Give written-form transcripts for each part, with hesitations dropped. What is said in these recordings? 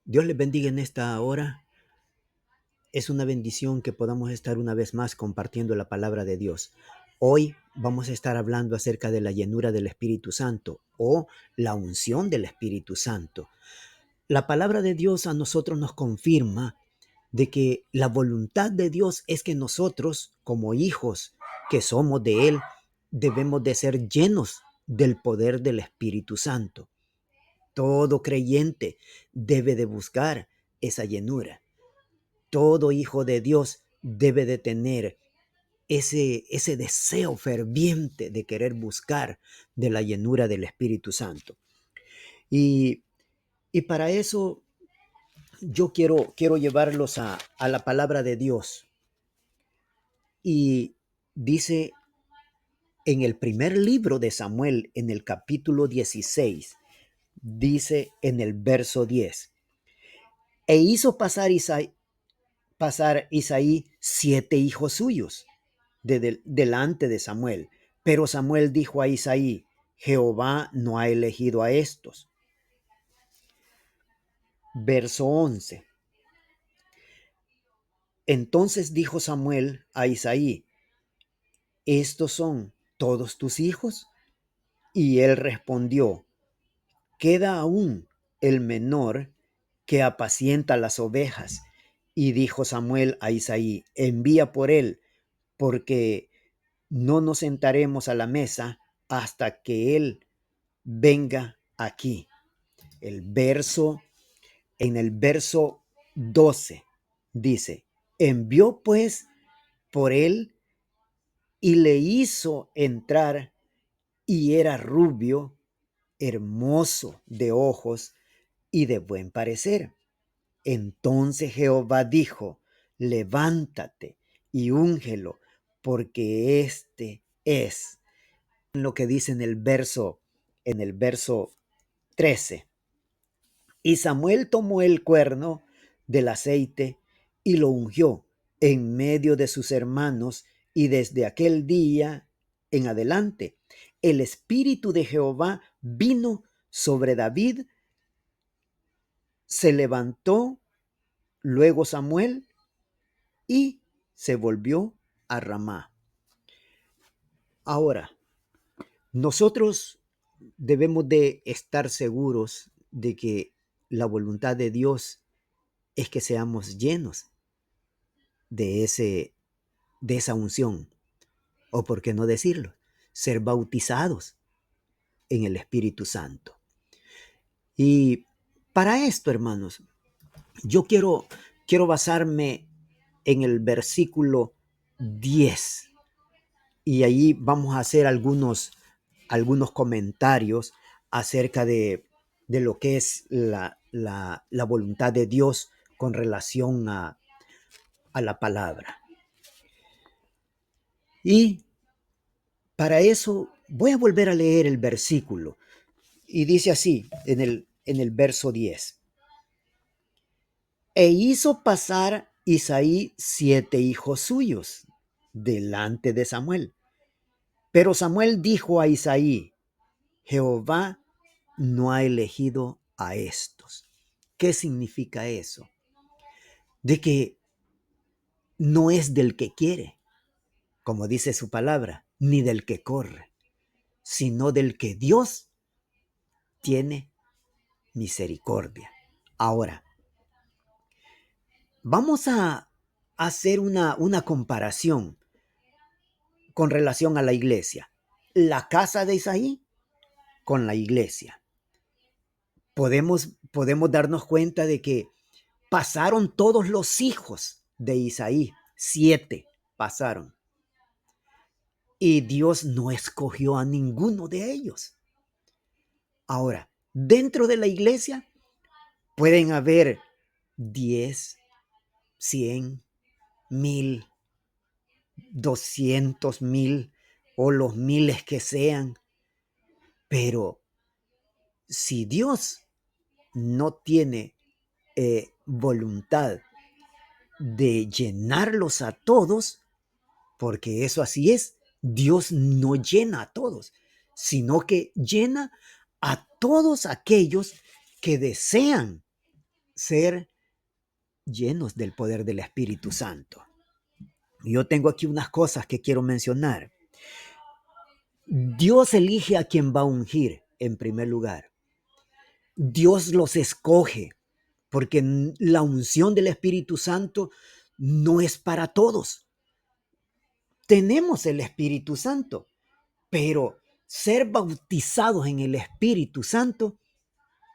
Dios les bendiga en esta hora. Es una bendición que podamos estar una vez más compartiendo la palabra de Dios. Hoy vamos a estar hablando acerca de la llenura del Espíritu Santo o la unción del Espíritu Santo. La palabra de Dios a nosotros nos confirma de que la voluntad de Dios es que nosotros, como hijos que somos de Él, debemos de ser llenos del poder del Espíritu Santo. Todo creyente debe de buscar esa llenura. Todo hijo de Dios debe de tener ese deseo ferviente de querer buscar de la llenura del Espíritu Santo. Y, y para eso yo quiero llevarlos a la palabra de Dios. Y dice en el primer libro de Samuel, en el capítulo 16, dice en el verso 10, e hizo pasar Isaí 7 hijos suyos delante de Samuel. Pero Samuel dijo a Isaí, Jehová no ha elegido a estos. Verso 11. Entonces dijo Samuel a Isaí, ¿estos son todos tus hijos? Y él respondió, queda aún el menor que apacienta las ovejas. Y dijo Samuel a Isaí, envía por él, porque no nos sentaremos a la mesa hasta que él venga aquí. En el verso 12 dice, envió pues por él y le hizo entrar, y era rubio, hermoso de ojos y de buen parecer. Entonces Jehová dijo, levántate y úngelo, porque este es. Lo que dice en el verso 13. Y Samuel tomó el cuerno del aceite y lo ungió en medio de sus hermanos, y desde aquel día en adelante el Espíritu de Jehová vino sobre David. Se levantó luego Samuel y se volvió a Ramá. Ahora, nosotros debemos de estar seguros de que la voluntad de Dios es que seamos llenos de esa unción, o por qué no decirlo, ser bautizados en el Espíritu Santo. Y para esto, hermanos, yo quiero basarme en el versículo 10, y ahí vamos a hacer algunos comentarios acerca de lo que es la voluntad de Dios con relación a la palabra. Y para eso voy a volver a leer el versículo. Y dice así en el verso 10. E hizo pasar Isaí 7 hijos suyos delante de Samuel. Pero Samuel dijo a Isaí, Jehová no ha elegido a estos. ¿Qué significa eso? De que no es del que quiere, como dice su palabra, ni del que corre, sino del que Dios tiene misericordia. Ahora, vamos a hacer una comparación con relación a la iglesia. La casa de Isaí con la iglesia. Podemos darnos cuenta de que pasaron todos los hijos de Isaí, 7 pasaron. Y Dios no escogió a ninguno de ellos. Ahora, dentro de la iglesia pueden haber 10, 100, 1000, 200,000 o los miles que sean. Pero si Dios no tiene voluntad de llenarlos a todos, porque eso así es, Dios no llena a todos, sino que llena a todos aquellos que desean ser llenos del poder del Espíritu Santo. Yo tengo aquí unas cosas que quiero mencionar. Dios elige a quien va a ungir en primer lugar. Dios los escoge porque la unción del Espíritu Santo no es para todos. Tenemos el Espíritu Santo, pero ser bautizados en el Espíritu Santo,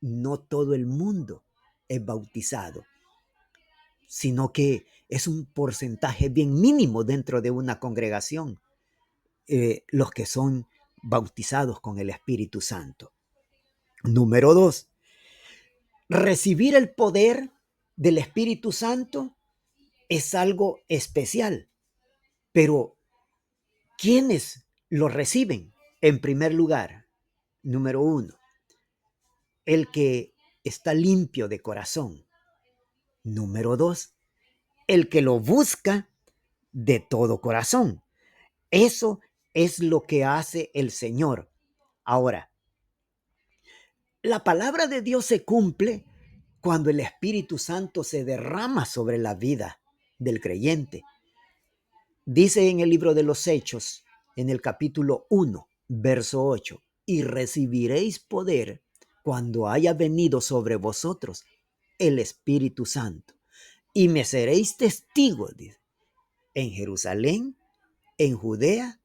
no todo el mundo es bautizado, sino que es un porcentaje bien mínimo dentro de una congregación, los que son bautizados con el Espíritu Santo. Número 2, recibir el poder del Espíritu Santo es algo especial, pero ¿quiénes lo reciben? En primer lugar, número 1, el que está limpio de corazón. Número 2, el que lo busca de todo corazón. Eso es lo que hace el Señor. Ahora, la palabra de Dios se cumple cuando el Espíritu Santo se derrama sobre la vida del creyente. Dice en el libro de los Hechos, en el capítulo 1, verso 8, y recibiréis poder cuando haya venido sobre vosotros el Espíritu Santo, y me seréis testigos, dice, en Jerusalén, en Judea,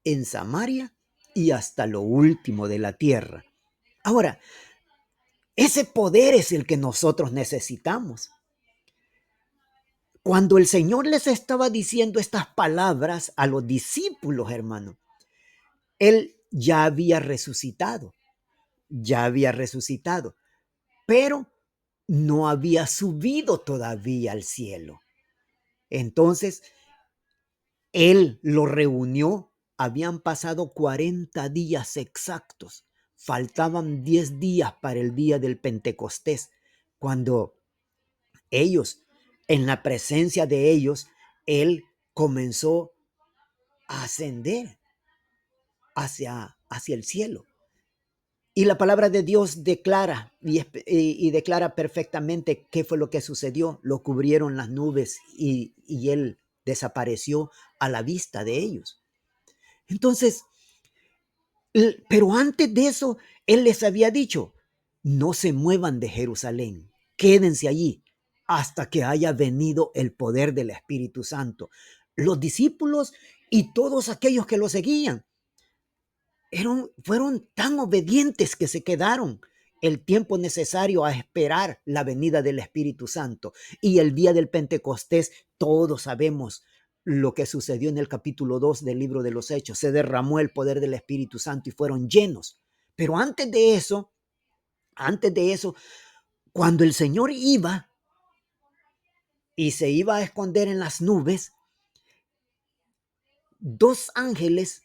en Samaria y hasta lo último de la tierra. Ahora, ese poder es el que nosotros necesitamos. Cuando el Señor les estaba diciendo estas palabras a los discípulos, hermano, Él ya había resucitado, pero no había subido todavía al cielo. Entonces, Él lo reunió, habían pasado 40 días exactos, faltaban 10 días para el día del Pentecostés, cuando ellos, en la presencia de ellos, Él comenzó a ascender hacia el cielo. Y la palabra de Dios declara y declara perfectamente qué fue lo que sucedió. Lo cubrieron las nubes y Él desapareció a la vista de ellos. Entonces, pero antes de eso, Él les había dicho, no se muevan de Jerusalén, quédense allí hasta que haya venido el poder del Espíritu Santo. Los discípulos y todos aquellos que lo seguían fueron tan obedientes que se quedaron el tiempo necesario a esperar la venida del Espíritu Santo. Y el día del Pentecostés, todos sabemos lo que sucedió en el capítulo 2 del libro de los Hechos. Se derramó el poder del Espíritu Santo y fueron llenos. Pero antes de eso, cuando el Señor iba y se iba a esconder en las nubes, 2 ángeles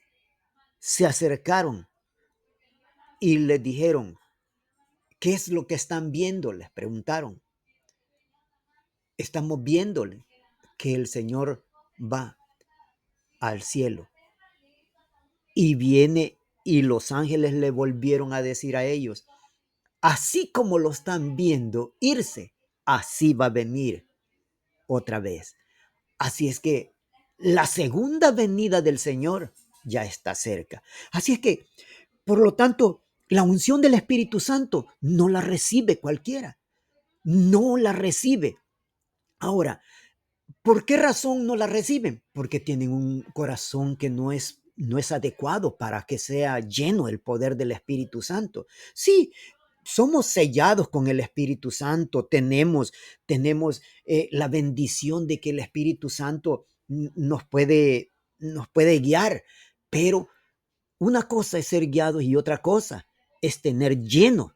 se acercaron y les dijeron, ¿qué es lo que están viendo? Les preguntaron. Estamos viéndole que el Señor va al cielo y viene, y los ángeles le volvieron a decir a ellos, así como lo están viendo irse, así va a venir otra vez. Así es que la segunda venida del Señor ya está cerca. Así es que, por lo tanto, la unción del Espíritu Santo no la recibe cualquiera. No la recibe. Ahora, ¿por qué razón no la reciben? Porque tienen un corazón que no es adecuado para que sea lleno el poder del Espíritu Santo. Sí, somos sellados con el Espíritu Santo, tenemos la bendición de que el Espíritu Santo nos puede guiar, pero una cosa es ser guiados y otra cosa es tener lleno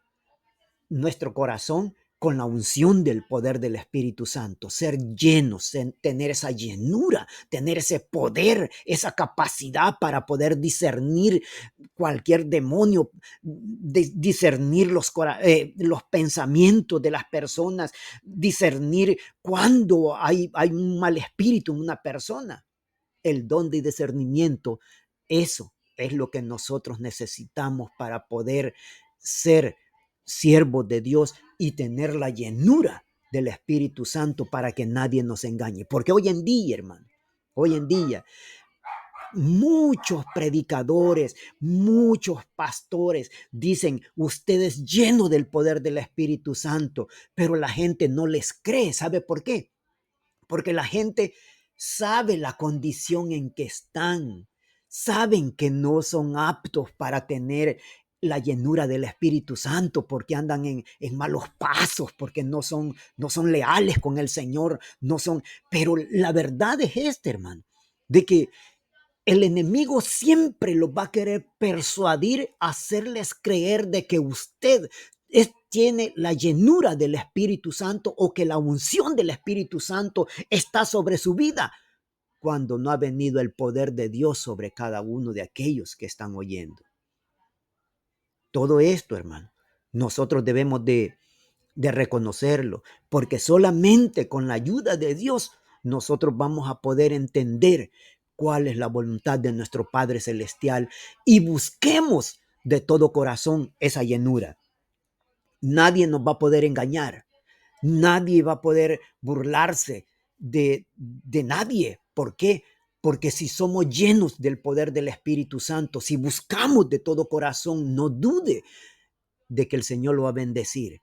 nuestro corazón con la unción del poder del Espíritu Santo, ser llenos, tener esa llenura, tener ese poder, esa capacidad para poder discernir cualquier demonio, discernir los pensamientos de las personas, discernir cuando hay un mal espíritu en una persona. El don de discernimiento, eso es lo que nosotros necesitamos para poder ser siervos de Dios y tener la llenura del Espíritu Santo para que nadie nos engañe. Porque hoy en día, hermano, hoy en día, muchos predicadores, muchos pastores dicen, ustedes llenos del poder del Espíritu Santo, pero la gente no les cree. ¿Sabe por qué? Porque la gente sabe la condición en que están, saben que no son aptos para tener la llenura del Espíritu Santo, porque andan en malos pasos, porque no son leales con el Señor, no son, pero la verdad es esta, hermano, de que el enemigo siempre los va a querer persuadir, hacerles creer de que usted tiene la llenura del Espíritu Santo o que la unción del Espíritu Santo está sobre su vida, cuando no ha venido el poder de Dios sobre cada uno de aquellos que están oyendo. Todo esto, hermano, nosotros debemos de reconocerlo, porque solamente con la ayuda de Dios nosotros vamos a poder entender cuál es la voluntad de nuestro Padre Celestial y busquemos de todo corazón esa llenura. Nadie nos va a poder engañar, nadie va a poder burlarse de nadie. ¿Por qué? Porque si somos llenos del poder del Espíritu Santo, si buscamos de todo corazón, no dude de que el Señor lo va a bendecir.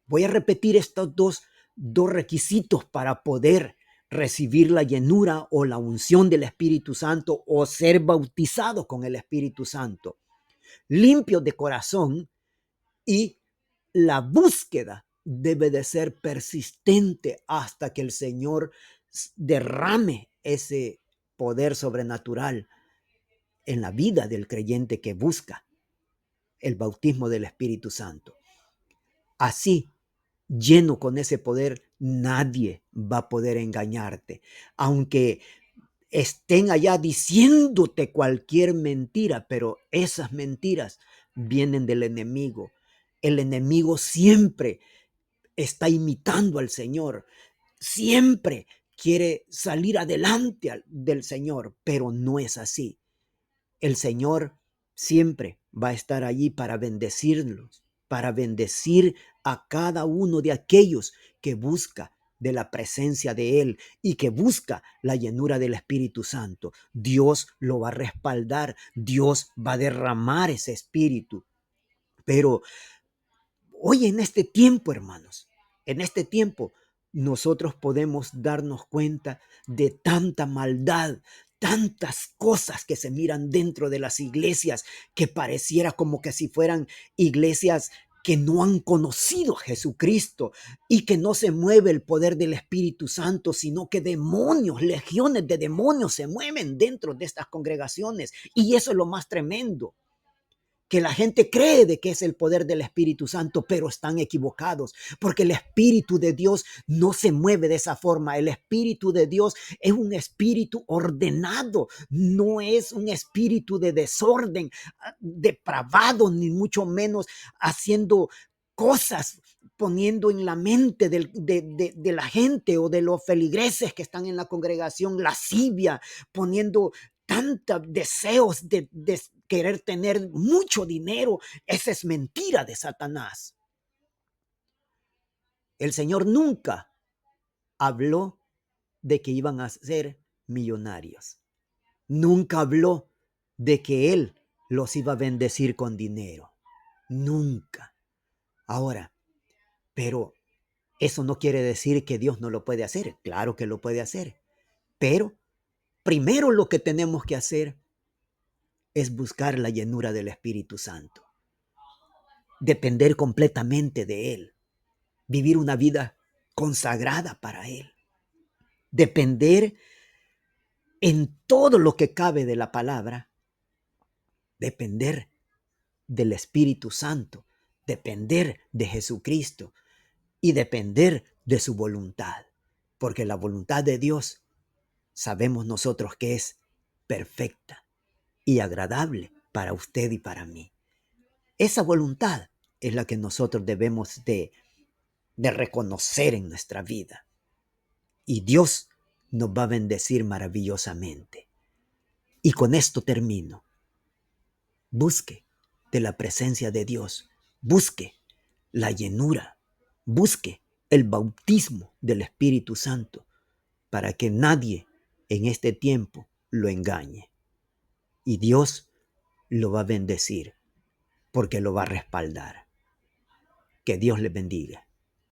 Voy a repetir estos dos requisitos para poder recibir la llenura o la unción del Espíritu Santo o ser bautizado con el Espíritu Santo. Limpio de corazón, y la búsqueda debe de ser persistente hasta que el Señor derrame ese poder sobrenatural en la vida del creyente que busca el bautismo del Espíritu Santo. Así, lleno con ese poder, nadie va a poder engañarte. Aunque estén allá diciéndote cualquier mentira, pero esas mentiras vienen del enemigo. El enemigo siempre está imitando al Señor, siempre quiere salir adelante del Señor, pero no es así. El Señor siempre va a estar allí para bendecirlos, para bendecir a cada uno de aquellos que busca de la presencia de Él y que busca la llenura del Espíritu Santo. Dios lo va a respaldar, Dios va a derramar ese espíritu. Pero hoy en este tiempo, hermanos, en este tiempo, nosotros podemos darnos cuenta de tanta maldad, tantas cosas que se miran dentro de las iglesias, que pareciera como que si fueran iglesias que no han conocido a Jesucristo y que no se mueve el poder del Espíritu Santo, sino que demonios, legiones de demonios se mueven dentro de estas congregaciones. Y eso es lo más tremendo, que la gente cree de que es el poder del Espíritu Santo, pero están equivocados, porque el Espíritu de Dios no se mueve de esa forma. El Espíritu de Dios es un espíritu ordenado, no es un espíritu de desorden, depravado, ni mucho menos haciendo cosas, poniendo en la mente de la gente o de los feligreses que están en la congregación lascivia, poniendo tantos deseos de querer tener mucho dinero. Esa es mentira de Satanás. El Señor nunca habló de que iban a ser millonarios. Nunca habló de que Él los iba a bendecir con dinero. Nunca. Ahora, pero eso no quiere decir que Dios no lo puede hacer. Claro que lo puede hacer. Pero primero lo que tenemos que hacer es buscar la llenura del Espíritu Santo. Depender completamente de Él. Vivir una vida consagrada para Él. Depender en todo lo que cabe de la palabra. Depender del Espíritu Santo. Depender de Jesucristo. Y depender de su voluntad. Porque la voluntad de Dios sabemos nosotros que es perfecta y agradable para usted y para mí. Esa voluntad es la que nosotros debemos de reconocer en nuestra vida. Y Dios nos va a bendecir maravillosamente. Y con esto termino. Busque de la presencia de Dios. Busque la llenura. Busque el bautismo del Espíritu Santo para que nadie en este tiempo lo engañe. Y Dios lo va a bendecir porque lo va a respaldar. Que Dios les bendiga.